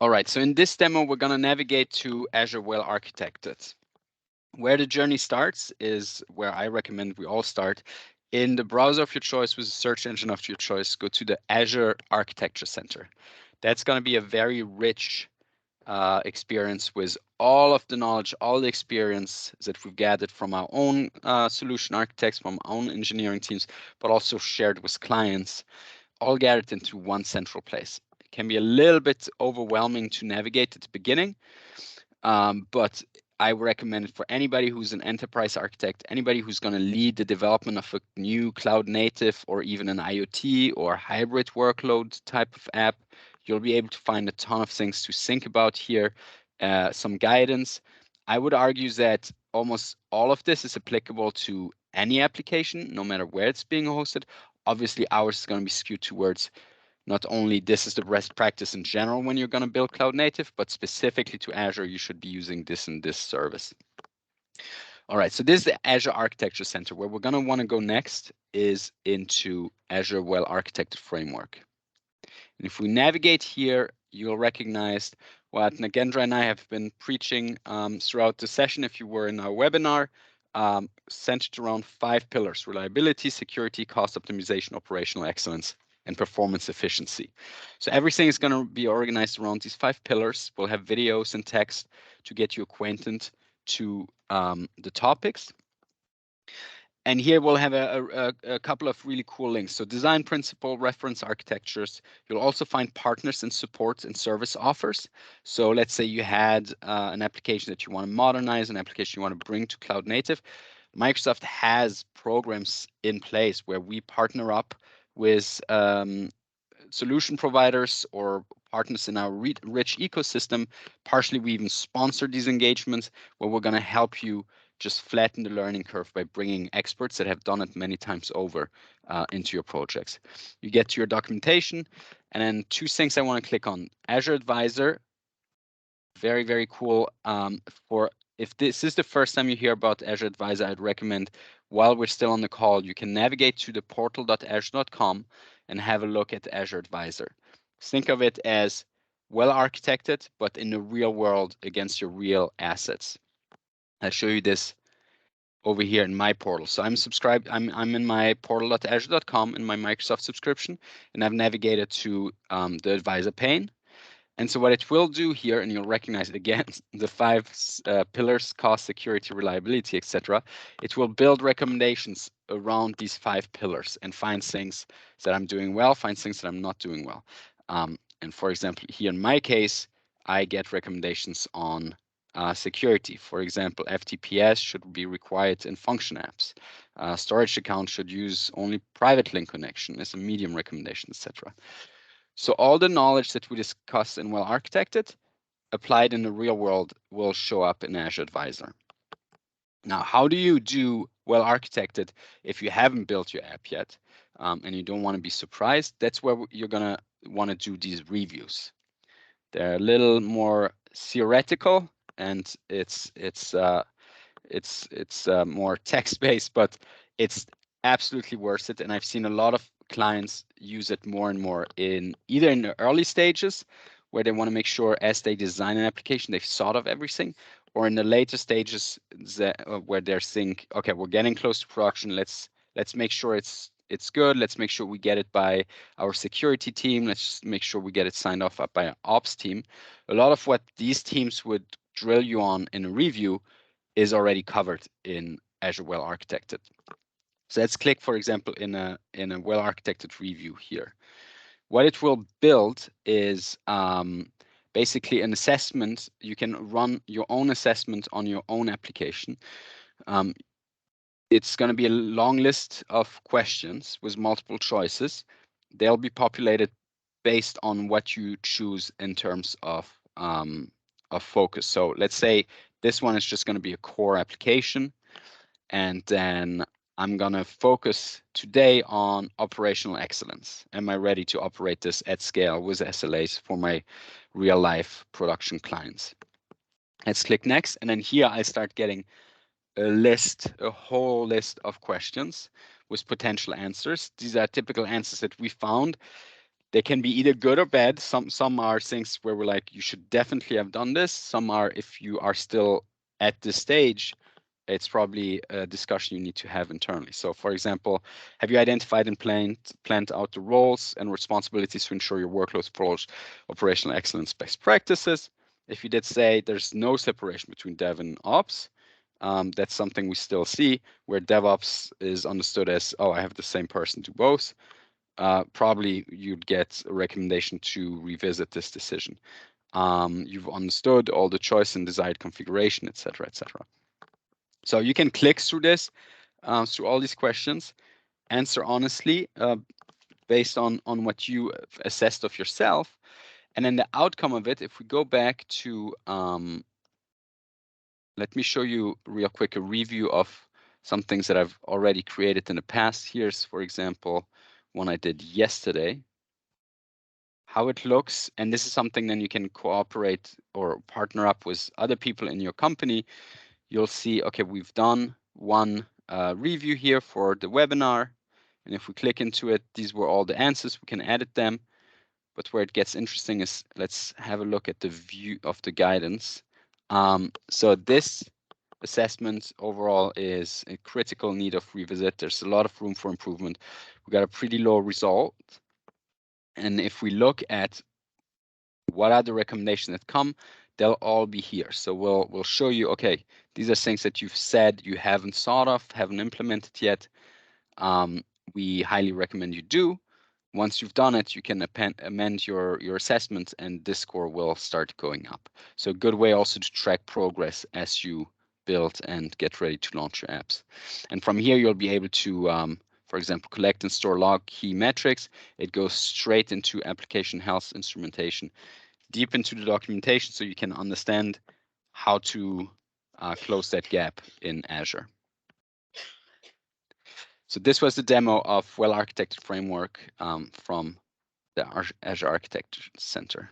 All right, so in this demo, we're going to navigate to Azure Well Architected. Where the journey starts is where I recommend we all start. In the browser of your choice with the search engine of your choice, go to the Azure Architecture Center. That's going to be a very rich experience with all of the knowledge, all the experience that we've gathered from our own solution architects, from our own engineering teams, but also shared with clients, all gathered into one central place. It can be a little bit overwhelming to navigate at the beginning, but I recommend it for anybody who's an enterprise architect, anybody who's going to lead the development of a new cloud native or even an IoT or hybrid workload type of app. You'll be able to find a ton of things to think about here, some guidance. I would argue that almost all of this is applicable to any application, no matter where it's being hosted. Obviously, ours is going to be skewed towards not only this is the best practice in general when you're going to build cloud native, but specifically to Azure, you should be using this and this service. All right, so this is the Azure Architecture Center. Where we're going to want to go next is into Azure Well Architected Framework. And if we navigate here, you'll recognize what Nagendra and I have been preaching throughout the session. If you were in our webinar, centered around 5 pillars: reliability, security, cost optimization, operational excellence, and performance efficiency. So everything is going to be organized around these 5 pillars. We'll have videos and text to get you acquainted to the topics. And here we'll have a couple of really cool links. So design principle, reference architectures. You'll also find partners and support and service offers. So let's say you had an application that you want to modernize, an application you want to bring to cloud native. Microsoft has programs in place where we partner up with solution providers or partners in our rich ecosystem. Partially, we even sponsor these engagements where we're going to help you just flatten the learning curve by bringing experts that have done it many times over into your projects. You get to your documentation, and then 2 things I want to click on. Azure Advisor, very, very cool. If this is the first time you hear about Azure Advisor, I'd recommend, while we're still on the call, you can navigate to the portal.azure.com and have a look at Azure Advisor. Think of it as well architected, but in the real world against your real assets. I'll show you this over here in my portal. So I'm subscribed. I'm in my portal.azure.com in my Microsoft subscription, and I've navigated to the Advisor pane. And so what it will do here, and you'll recognize it again, the 5 pillars: cost, security, reliability, etc. It will build recommendations around these 5 pillars and find things that I'm doing well, find things that I'm not doing well. And for example, here in my case, I get recommendations on security. For example, FTPS should be required in function apps. Storage account should use only private link connection as a medium recommendation, etc. So all the knowledge that we discussed in Well Architected applied in the real world will show up in Azure Advisor. Now, how do you do Well Architected if you haven't built your app yet and you don't want to be surprised? That's where you're going to want to do these reviews. They're a little more theoretical, and it's more text-based, but it's absolutely worth it. And I've seen a lot of clients use it more and more in either in the early stages where they want to make sure as they design an application they've thought of everything, or in the later stages where they're think, okay, we're getting close to production, let's make sure it's good, let's make sure we get it by our security team, let's make sure we get it signed off by our ops team. A lot of what these teams would drill you on in a review is already covered in Azure Well Architected. So let's click, for example, in a Well Architected review here. What it will build is basically an assessment. You can run your own assessment on your own application. It's going to be a long list of questions with multiple choices. They'll be populated based on what you choose in terms of focus. So let's say this one is just going to be a core application, and then I'm going to focus today on operational excellence. Am I ready to operate this at scale with SLAs for my real life production clients? Let's click next, and then here I start getting a whole list of questions with potential answers. These are typical answers that we found They can be either good or bad. Some are things where we're like, you should definitely have done this. Some are, if you are still at this stage, it's probably a discussion you need to have internally. So for example, have you identified and planned out the roles and responsibilities to ensure your workload follows operational excellence best practices? If you did say there's no separation between dev and ops, that's something we still see, where DevOps is understood as, oh, I have the same person do both. Probably you'd get a recommendation to revisit this decision. You've understood all the choice and desired configuration, etc., etc. So you can click through this, through all these questions, answer honestly, based on what you assessed of yourself, and then the outcome of it. If we go back to, let me show you real quick a review of some things that I've already created in the past. Here's, for example, one I did yesterday. How it looks, and this is something then you can cooperate or partner up with other people in your company. You'll see, okay, we've done one review here for the webinar, and if we click into it, these were all the answers. We can edit them, but where it gets interesting is, let's have a look at the view of the guidance. So this assessment overall is a critical need of revisit. There's a lot of room for improvement. We got a pretty low result, and if we look at what are the recommendations that come, they'll all be here. So we'll show you, okay, these are things that you've said you haven't thought of, haven't implemented yet. We highly recommend you do. Once you've done it, you can amend your assessment, and this score will start going up. So a good way also to track progress as you build and get ready to launch your apps. And from here, you'll be able to, for example, collect and store log key metrics. It goes straight into application health instrumentation, deep into the documentation, so you can understand how to close that gap in Azure. So this was the demo of well-architected framework from the Azure Architecture Center.